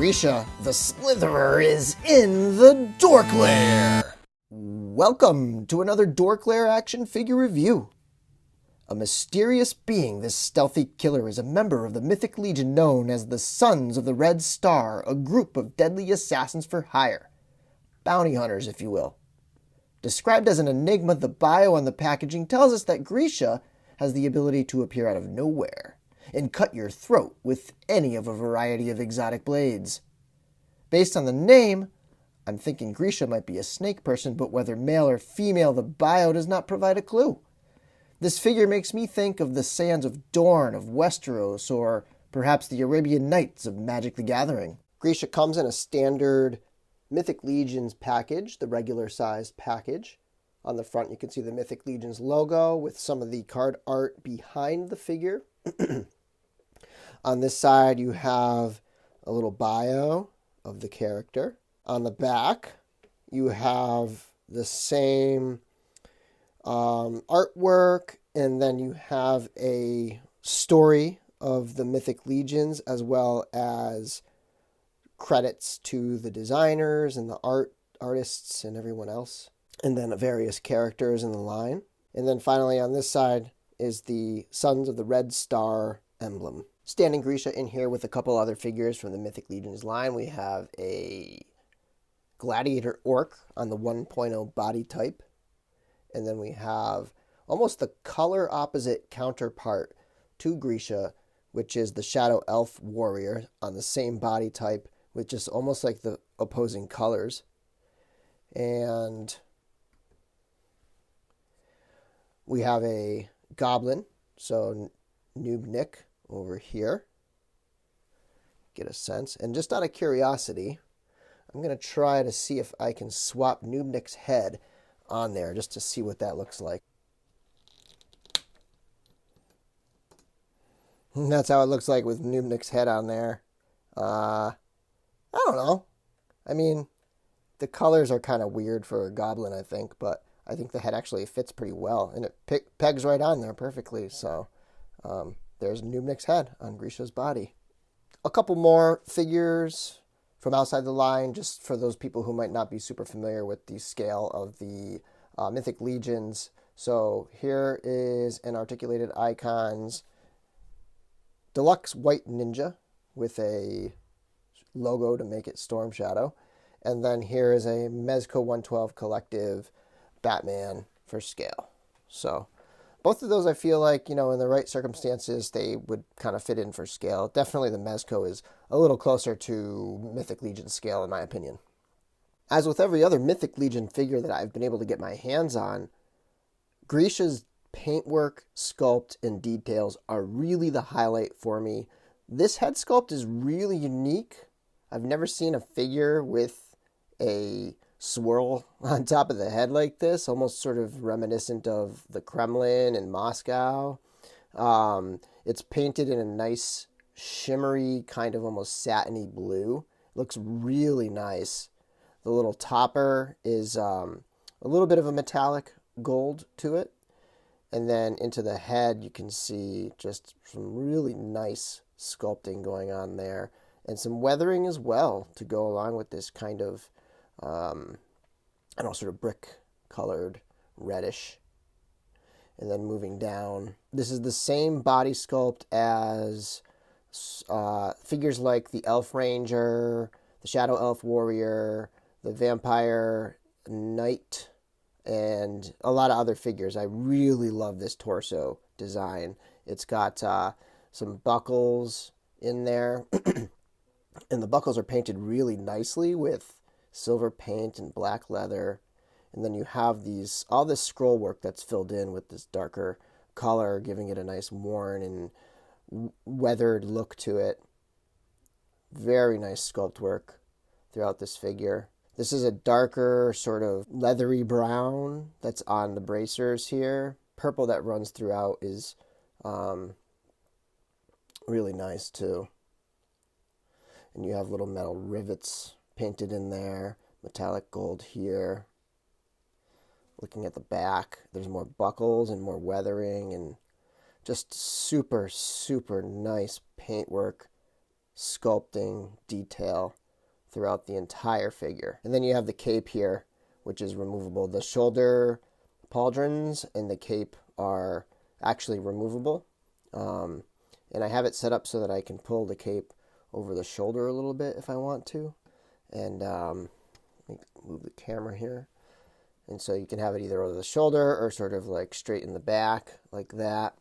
Gryshaa the Slytherer is in the DorkLair! Welcome to another DorkLair action figure review. A mysterious being, this stealthy killer is a member of the Mythic Legion known as the Sons of the Red Star, a group of deadly assassins for hire. Bounty hunters, if you will. Described as an enigma, the bio on the packaging tells us that Grisha has the ability to appear out of nowhere and cut your throat with any of a variety of exotic blades. Based on the name, I'm thinking Grisha might be a snake person, but whether male or female, the bio does not provide a clue. This figure makes me think of the Sands of Dorne of Westeros, or perhaps the Arabian Nights of Magic the Gathering. Grisha comes in a standard Mythic Legions package, the regular sized package. On the front you can see the Mythic Legions logo with some of the card art behind the figure. On this side, you have a little bio of the character. On the back, you have the same artwork, and then you have a story of the Mythic Legions, as well as credits to the designers and the artists and everyone else, and then various characters in the line. And then finally on this side is the Sons of the Red Star emblem. Standing Grisha in here with a couple other figures from the Mythic Legions line. We have a Gladiator Orc on the 1.0 body type. And then we have almost the color opposite counterpart to Grisha, which is the Shadow Elf Warrior on the same body type with just almost like the opposing colors. And we have a Goblin, so Noob Nick over here. Get a sense. And just out of curiosity, I'm going to try to see if I can swap Noob Nick's head on there just to see what that looks like. And that's how it looks like with Noob Nick's head on there. I don't know. I mean, the colors are kind of weird for a Goblin, I think, but I think the head actually fits pretty well, and it pegs right on there perfectly. So there's Noob Nick's head on Grisha's body. A couple more figures from outside the line, just for those people who might not be super familiar with the scale of the Mythic Legions. So here is an Articulated Icons Deluxe White Ninja with a logo to make it Storm Shadow. And then here is a Mezco 112 Collective Batman for scale. So both of those, I feel like, in the right circumstances, they would kind of fit in for scale. Definitely the Mezco is a little closer to Mythic Legion scale, in my opinion. As with every other Mythic Legion figure that I've been able to get my hands on, Grisha's paintwork, sculpt, and details are really the highlight for me. This head sculpt is really unique. I've never seen a figure with a swirl on top of the head like this, almost sort of reminiscent of the Kremlin in Moscow. It's painted in a nice shimmery kind of almost satiny blue. It looks really nice. The little topper is a little bit of a metallic gold to it, and then into the head you can see just some really nice sculpting going on there, and some weathering as well to go along with this kind of sort of brick-colored reddish. And then moving down, this is the same body sculpt as figures like the Elf Ranger, the Shadow Elf Warrior, the Vampire Knight, and a lot of other figures. I really love this torso design. It's got some buckles in there, and the buckles are painted really nicely with silver paint and black leather. And then you have all this scroll work that's filled in with this darker color, giving it a nice worn and weathered look to it. Very nice sculpt work throughout this figure. This is a darker sort of leathery brown that's on the bracers here. Purple that runs throughout is really nice too. And you have little metal rivets painted in there, metallic gold here. Looking at the back, there's more buckles and more weathering and just super, super nice paintwork sculpting detail throughout the entire figure. And then you have the cape here, which is removable. The shoulder pauldrons and the cape are actually removable. And I have it set up so that I can pull the cape over the shoulder a little bit if I want to. And let me move the camera here. And so you can have it either over the shoulder or sort of like straight in the back, like that.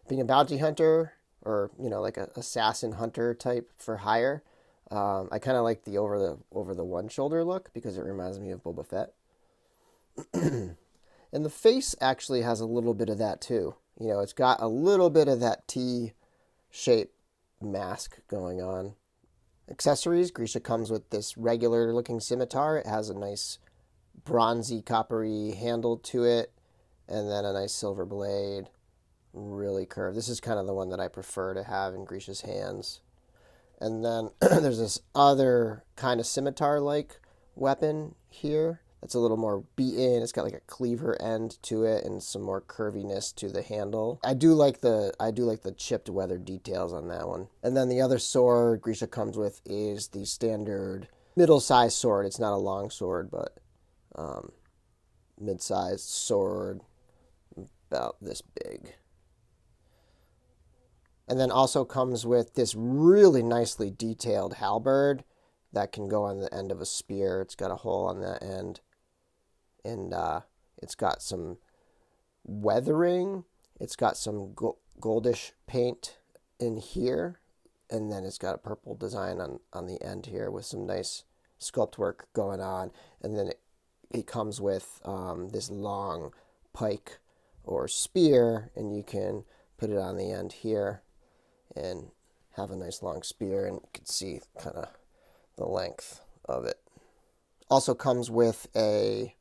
Being a bounty hunter, or like a assassin hunter type for hire, I kind of like the over the one shoulder look because it reminds me of Boba Fett. And the face actually has a little bit of that too. It's got a little bit of that T-shape mask going on. Accessories, Grisha comes with this regular looking scimitar. It has a nice bronzy coppery handle to it, and then a nice silver blade, really curved. This is kind of the one that I prefer to have in Grisha's hands. And then there's this other kind of scimitar-like weapon here that's a little more beaten. It's got like a cleaver end to it and some more curviness to the handle. I do like the chipped weather details on that one. And then the other sword Grisha comes with is the standard middle-sized sword. It's not a long sword, but mid-sized sword, about this big. And then also comes with this really nicely detailed halberd that can go on the end of a spear. It's got a hole on that end. And it's got some weathering. It's got some goldish paint in here. And then it's got a purple design on the end here with some nice sculpt work going on. And then it comes with this long pike or spear. And you can put it on the end here and have a nice long spear. And you can see kind of the length of it. Also comes with a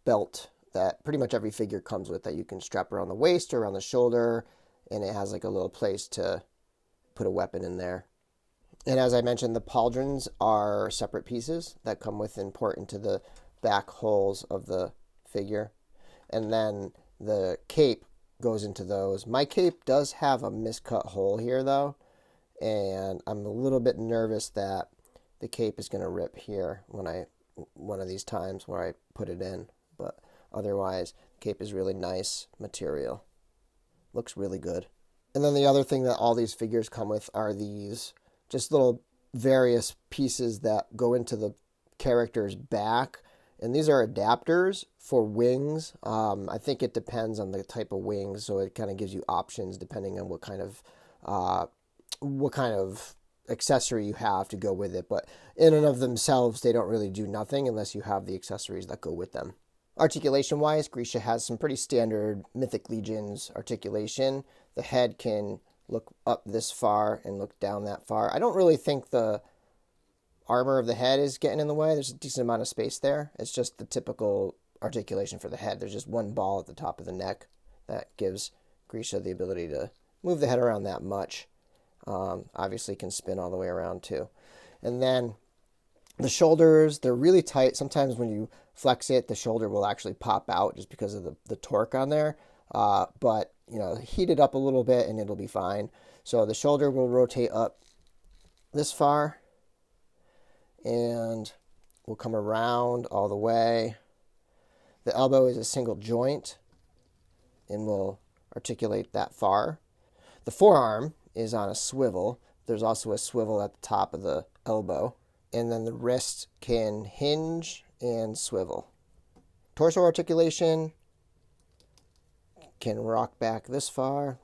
belt that pretty much every figure comes with that you can strap around the waist or around the shoulder, and it has like a little place to put a weapon in there. And as I mentioned, the pauldrons are separate pieces that come with and port into the back holes of the figure. And then the cape goes into those. My cape does have a miscut hole here though, and I'm a little bit nervous that the cape is going to rip here one of these times where I put it in. But otherwise, cape is really nice material. Looks really good. And then the other thing that all these figures come with are these just little various pieces that go into the character's back. And these are adapters for wings. I think it depends on the type of wings, so it kind of gives you options depending on what kind of accessory you have to go with it. But in and of themselves, they don't really do nothing unless you have the accessories that go with them. Articulation-wise, Grisha has some pretty standard Mythic Legions articulation. The head can look up this far and look down that far. I don't really think the armor of the head is getting in the way. There's a decent amount of space there. It's just the typical articulation for the head. There's just one ball at the top of the neck that gives Grisha the ability to move the head around that much. Obviously can spin all the way around too. And then the shoulders, they're really tight. Sometimes when you flex it, the shoulder will actually pop out just because of the torque on there. But, heat it up a little bit and it'll be fine. So the shoulder will rotate up this far and will come around all the way. The elbow is a single joint and will articulate that far. The forearm is on a swivel. There's also a swivel at the top of the elbow. And then the wrist can hinge and swivel. Torso articulation can rock back this far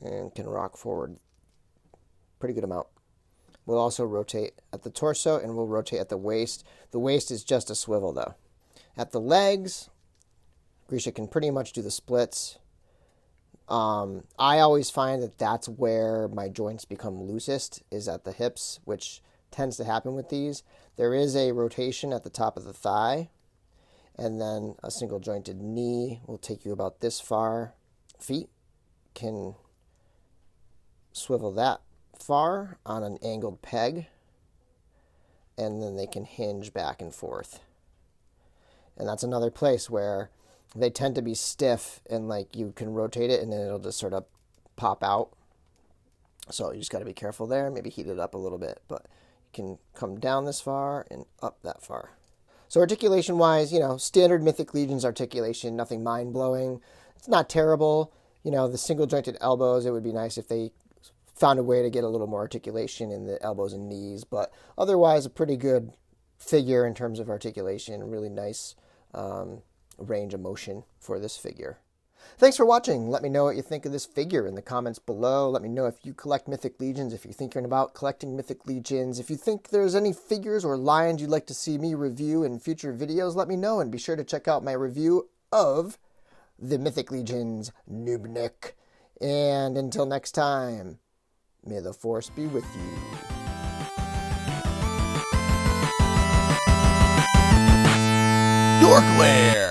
and can rock forward pretty good amount. We'll also rotate at the torso and we'll rotate at the waist. The waist is just a swivel though. At the legs, Grisha can pretty much do the splits. I always find that that's where my joints become loosest, is at the hips, which tends to happen with these. There is a rotation at the top of the thigh, and then a single jointed knee will take you about this far. Feet can swivel that far on an angled peg, and then they can hinge back and forth. And that's another place where they tend to be stiff, and like you can rotate it and then it'll just sort of pop out. So you just got to be careful there. Maybe heat it up a little bit, but you can come down this far and up that far. So articulation wise, standard Mythic Legions articulation, nothing mind blowing. It's not terrible. The single jointed elbows, it would be nice if they found a way to get a little more articulation in the elbows and knees, but otherwise a pretty good figure in terms of articulation. Really nice range of motion for this figure. Thanks for watching. Let me know what you think of this figure in the comments below. Let me know if you collect Mythic Legions, if you're thinking about collecting Mythic Legions. If you think there's any figures or lines you'd like to see me review in future videos, let me know, and be sure to check out my review of the Mythic Legions Noobnik. And until next time, may the Force be with you. DorkLair!